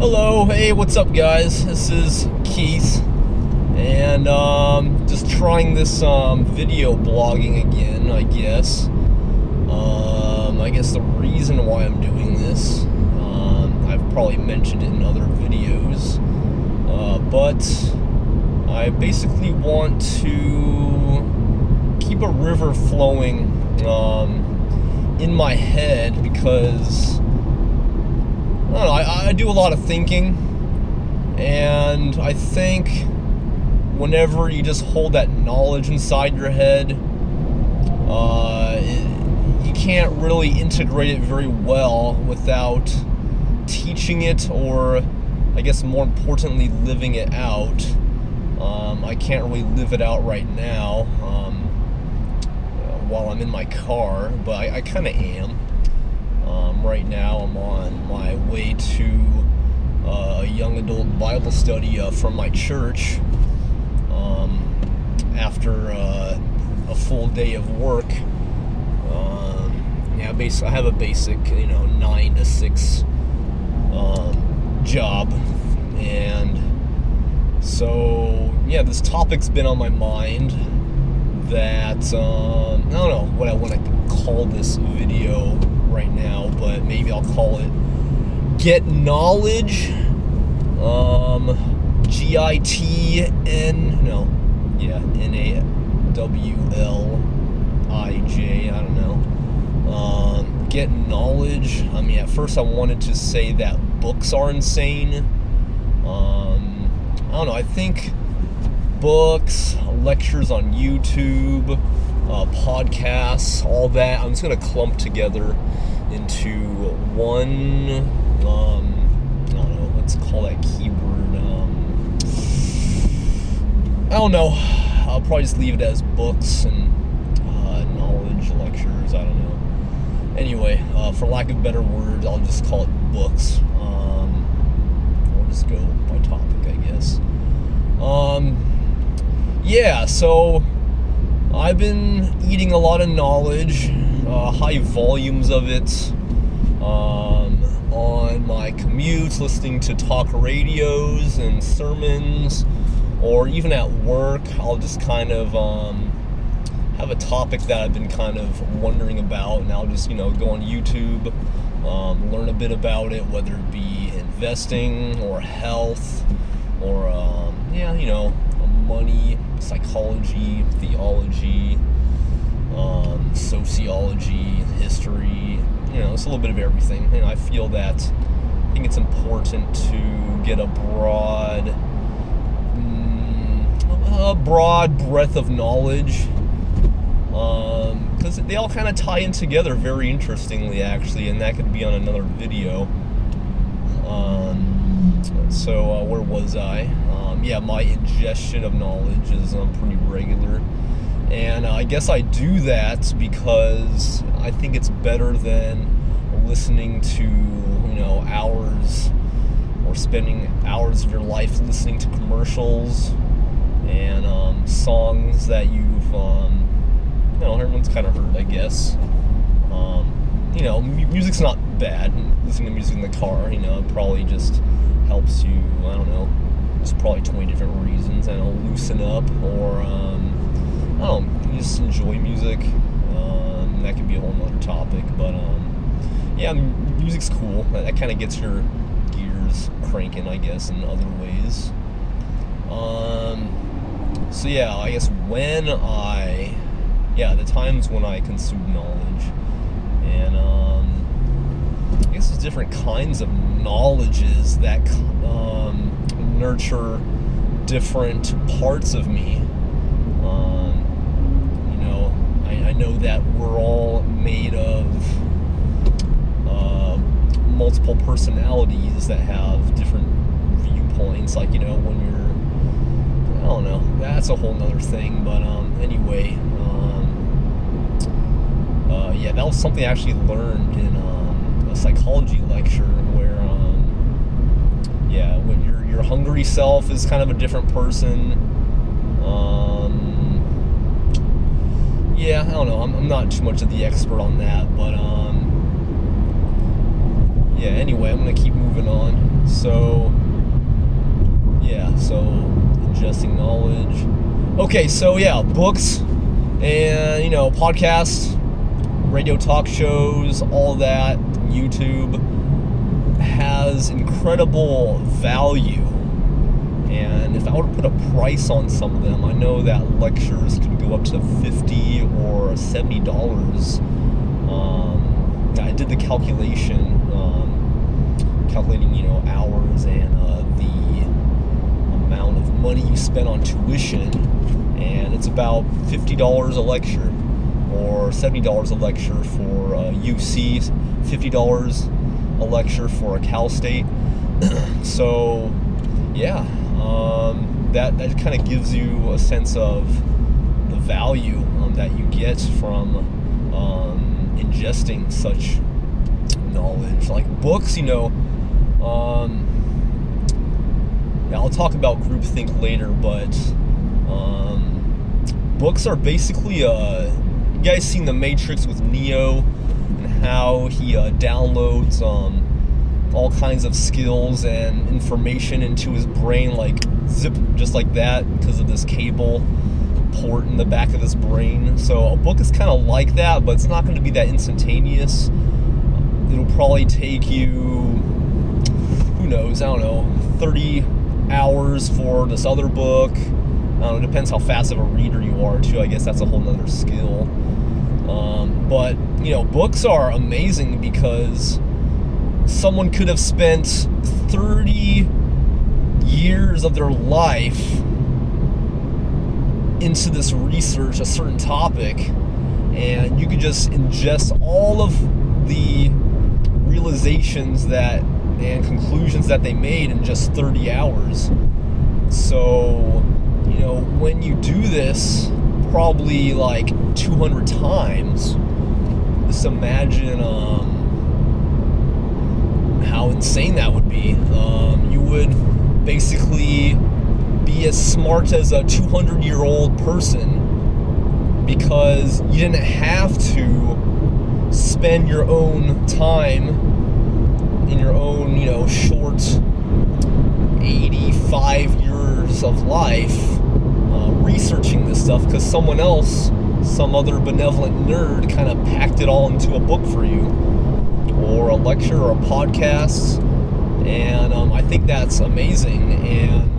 Hello, hey, what's up, guys? This is Keith, and just trying this video blogging again, I guess. I guess the reason why I'm doing this, I've probably mentioned it in other videos, but I basically want to keep a river flowing in my head because I don't know, I do a lot of thinking, and I think whenever you just hold that knowledge inside your head, you can't really integrate it very well without teaching it, or I guess more importantly, living it out. I can't really live it out right now while I'm in my car, but I kind of am. Right now I'm on my way to a young adult Bible study from my church after a full day of work. Basically I have a basic 9 to 6 job, and so this topic's been on my mind that I don't know what I want to call this video right now, but maybe I'll call it Get Knawlij, Knawlij, I don't know. Get Knawlij. I mean, at first I wanted to say that books are insane. I don't know, I think books, lectures on YouTube, podcasts, all that, I'm just going to clump together into one, I don't know, let's call that keyword, I don't know, I'll probably just leave it as books and knowledge, lectures, I don't know. Anyway, for lack of better words, I'll just call it books. We'll just go by topic, I guess. So I've been eating a lot of knowledge, high volumes of it, on my commutes, listening to talk radios and sermons, or even at work. I'll just kind of have a topic that I've been kind of wondering about, and I'll just go on YouTube, learn a bit about it, whether it be investing or health or money, psychology, theology, sociology, history, it's a little bit of everything. I feel that I think it's important to get a broad breadth of knowledge, because they all kind of tie in together very interestingly, actually, and that could be on another video. So where was I? My ingestion of knowledge is pretty regular, and I guess I do that because I think it's better than listening to hours, or spending hours of your life listening to commercials and songs that you've everyone's kind of heard, I guess. Music's not bad. Listening to music in the car, it probably just helps you, I don't know, there's probably 20 different reasons, loosen up, or you just enjoy music. That could be a whole nother topic, but music's cool. That kind of gets your gears cranking, I guess, in other ways. I guess the times when I consume knowledge, and I guess there's different kinds of knowledges that nurture different parts of me. I know that we're all made of multiple personalities that have different viewpoints, like when you're, I don't know, that's a whole nother thing, but anyway, that was something I actually learned in a psychology lecture, where when your hungry self is kind of a different person. I don't know, I'm not too much of the expert on that, but anyway, I'm gonna keep moving on. So ingesting knowledge. Okay, so yeah, books and, podcasts, radio talk shows, all that, YouTube has incredible value. And if I were to put a price on some of them, I know that lectures could go up to $50 or $70. I did the calculation, calculating, hours and the amount of money you spend on tuition, and it's about $50 a lecture, or $70 a lecture for UC, $50 a lecture for a Cal State. So, yeah, that kind of gives you a sense of the value that you get from ingesting such knowledge. Like books, I'll talk about groupthink later, but books are basically, you guys seen The Matrix with Neo and how he downloads all kinds of skills and information into his brain, like zip, just like that, because of this cable port in the back of his brain. So a book is kind of like that, but it's not going to be that instantaneous. It'll probably take you, who knows, 30 hours for this other book. It depends how fast of a reader you are too. I guess that's a whole nother skill. But books are amazing because someone could have spent 30 years of their life into this research, a certain topic, and you could just ingest all of the realizations and conclusions that they made in just 30 hours. So, when you do this probably like 200 times, just imagine how insane that would be. You would basically be as smart as a 200-year-old person because you didn't have to spend your own time in your own, short 85 years of life researching this stuff, because someone else, some other benevolent nerd, kind of packed it all into a book for you, or a lecture, or a podcast. And I think that's amazing. And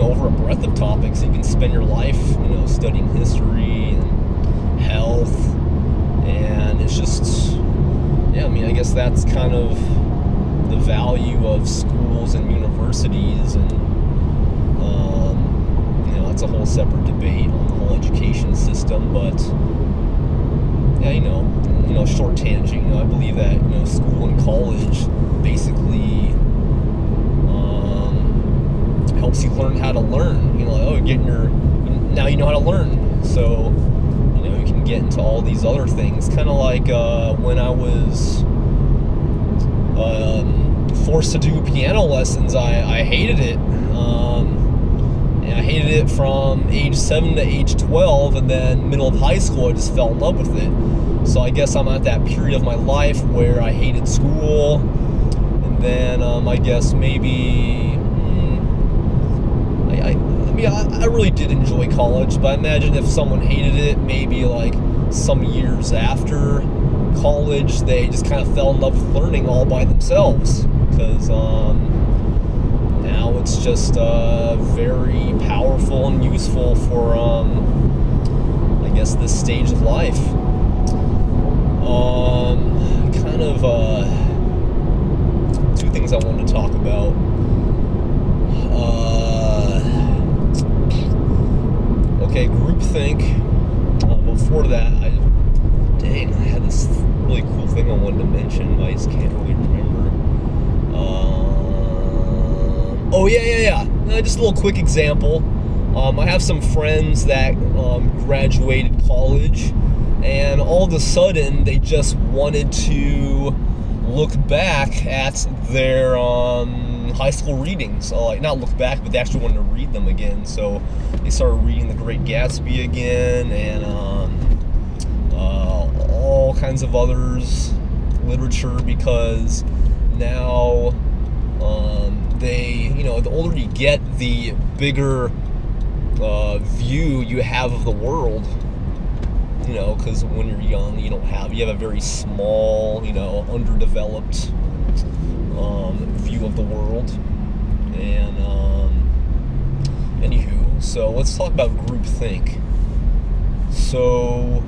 over a breadth of topics, you can spend your life, studying history and health, and it's just, I guess that's kind of the value of schools and universities, and that's a whole separate debate on the whole education system. But short tangent, I believe that school and college basically helps you learn how to learn. Now you know how to learn, so you can get into all these other things. Kind of like when I was forced to do piano lessons, I hated it. And I hated it from age 7 to age 12, and then middle of high school I just fell in love with it. So I guess I'm at that period of my life where I hated school, and then I guess maybe I really did enjoy college, but I imagine if someone hated it, maybe like some years after college, they just kind of fell in love with learning all by themselves, because now it's just very powerful and useful for I guess this stage of life. Kind of two things I wanted to talk about. Okay, groupthink. Before that, I had this really cool thing I wanted to mention, but I just can't really remember. Just a little quick example. I have some friends that graduated college, and all of a sudden they just wanted to look back at their high school readings. Not look back, but they actually wanted to read them again. So they started reading The Great Gatsby again, and all kinds of literature, because now they the older you get, the bigger view you have of the world. Because when you're young, you have a very small, underdeveloped view of the world. And anywho, so let's talk about groupthink. So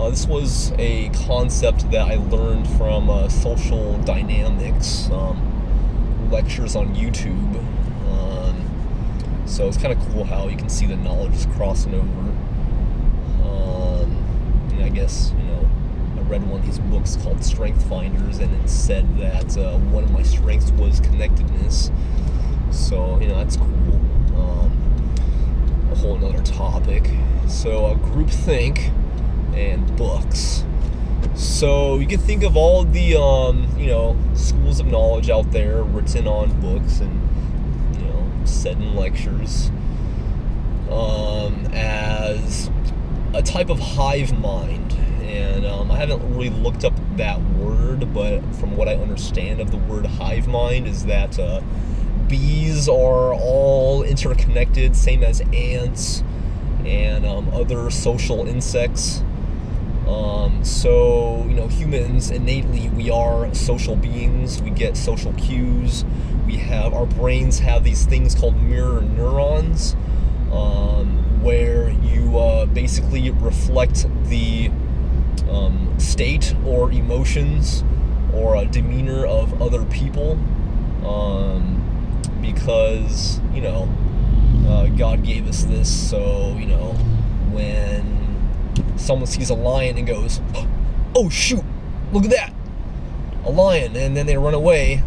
this was a concept that I learned from social dynamics lectures on YouTube. So it's kind of cool how you can see the knowledge is crossing over. And I guess, I read one of these books called Strength Finders, and it said that one of my strengths was connectedness. So, that's cool. A whole nother topic. So, groupthink and books. So, you can think of all the, schools of knowledge out there written on books and, said in lectures as a type of hive mind. And I haven't really looked up that word, but from what I understand of the word hive mind is that bees are all interconnected, same as ants and other social insects. So, humans, innately, we are social beings. We get social cues. Our brains have these things called mirror neurons, where you basically reflect the state or emotions or demeanor of other people, because, God gave us this, so, when someone sees a lion and goes, oh shoot, look at that, a lion, and then they run away,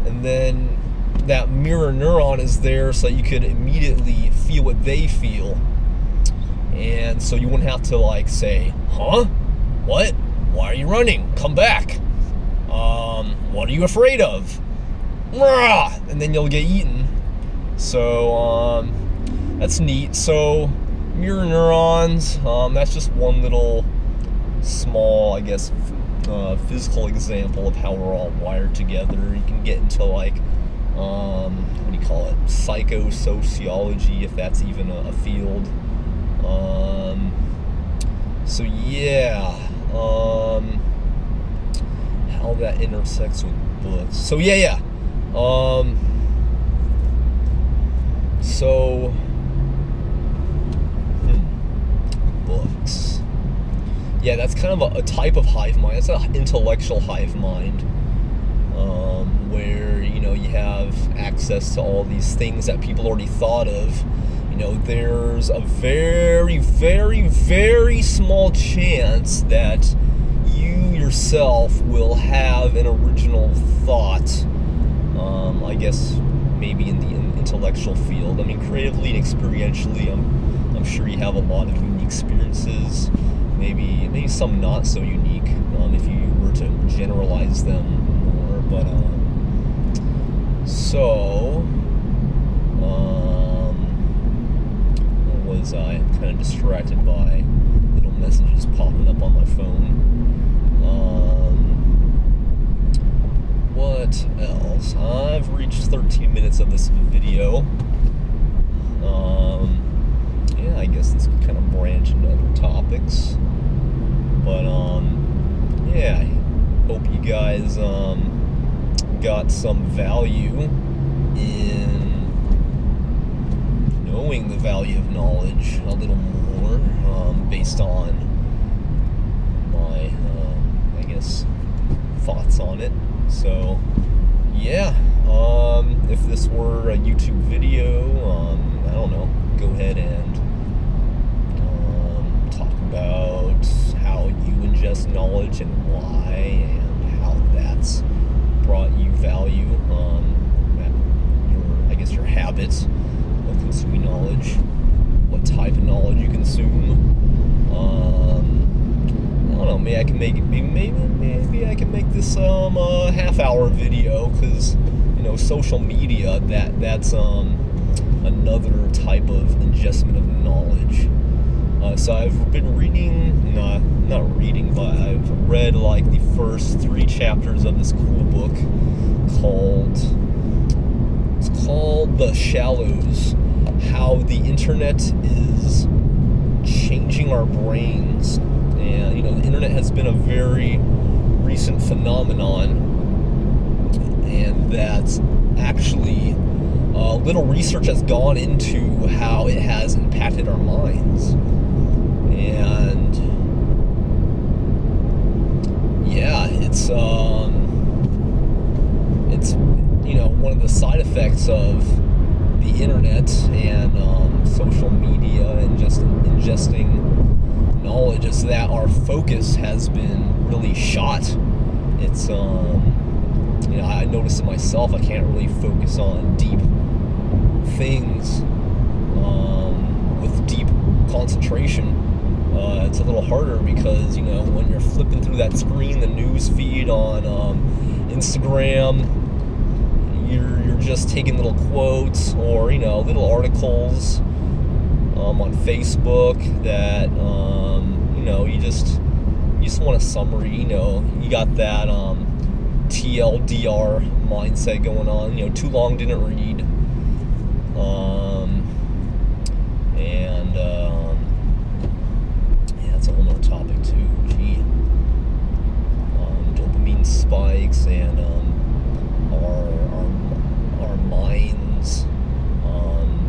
and then that mirror neuron is there so you could immediately feel what they feel, and so you wouldn't have to say, huh? What? Why are you running? Come back. What are you afraid of? Rah! And then you'll get eaten. So that's neat. So mirror neurons, that's just one little small, I guess, physical example of how we're all wired together. You can get into what do you call it? Psychosociology, if that's even a field. So yeah, how that intersects with books. So yeah. Books. Yeah, that's kind of a type of hive mind. It's an intellectual hive mind, where you have access to all these things that people already thought of. There's a very, very, very small chance that you yourself will have an original thought. I guess maybe in the intellectual field. I mean, creatively and experientially, I'm sure you have a lot of unique experiences. Maybe some not so unique, if you were to generalize them more. But was I kind of distracted by little messages popping up on my phone. What else? I've reached 13 minutes of this video. Yeah, I guess this could kind of branch into other topics. But yeah, I hope you guys got some value in knowing the value of knowledge a little more, based on my, I guess, thoughts on it. So, yeah, if this were a YouTube video, I don't know, go ahead and talk about how you ingest knowledge and why, and how that's brought you value, your habits of consuming knowledge, what type of knowledge you consume. I don't know, maybe I can make this a half-hour video, because social media, that's another type of ingestment of knowledge. So I've been reading, not reading, but I've read the first 3 chapters of this cool book called the shallows, how the internet is changing our brains. And, you know, the internet has been a very recent phenomenon, and that's actually little research has gone into how it has impacted our minds. And yeah, it's you know, one of the side effects of the internet and social media and just ingesting knowledge is that our focus has been really shot. It's you know, I notice it myself. I can't really focus on deep things with deep concentration. It's a little harder because, you know, when you're flipping through that screen, the news feed on Instagram, you're just taking little quotes or, you know, little articles on Facebook that you know, you just want a summary. You know, you got that TLDR mindset going on. You know, too long didn't read. And yeah, that's a whole nother topic too. Gee, dopamine spikes and our minds.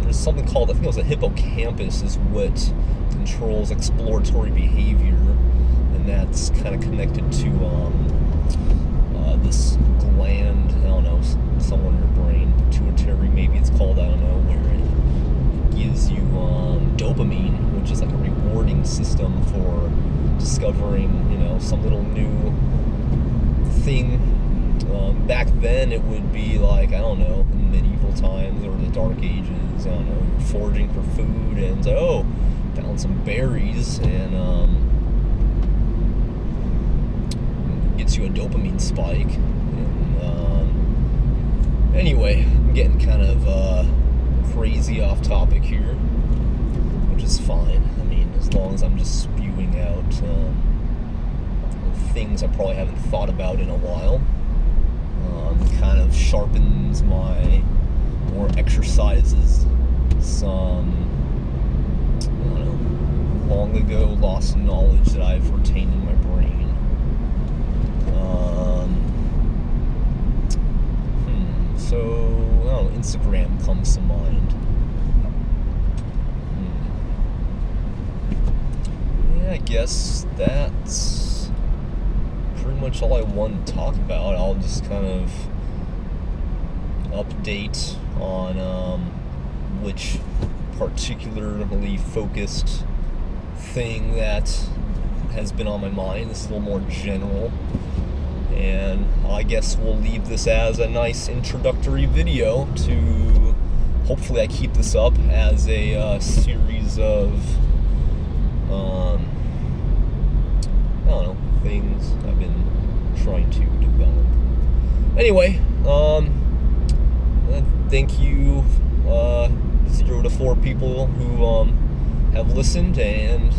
There's something called, I think it was a hippocampus, is what controls exploratory behavior, and that's kind of connected to this gland, I don't know, somewhere in your brain, pituitary maybe it's called, I don't know, where it gives you dopamine, which is like a rewarding system for discovering, you know, some little new thing. Back then it would be like, I don't know, in medieval times or the Dark Ages, I don't know, foraging for food and so, oh, found some berries, and gets you a dopamine spike. And anyway, I'm getting kind of crazy off topic here, which is fine. I mean, as long as I'm just spewing out things I probably haven't thought about in a while. Kind of sharpens my, or exercises some, I don't know, long ago lost knowledge that I've retained in my brain. So, I don't know, Instagram comes to mind. Yeah, I guess that's pretty much all I want to talk about. I'll just kind of update on which particularly focused thing that has been on my mind. This is a little more general, and I guess we'll leave this as a nice introductory video to, hopefully I keep this up as a series of I don't know, things I've been trying to develop. Anyway, thank you 0 to 4 people who have listened, and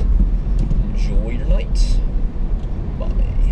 enjoy your night. Bye.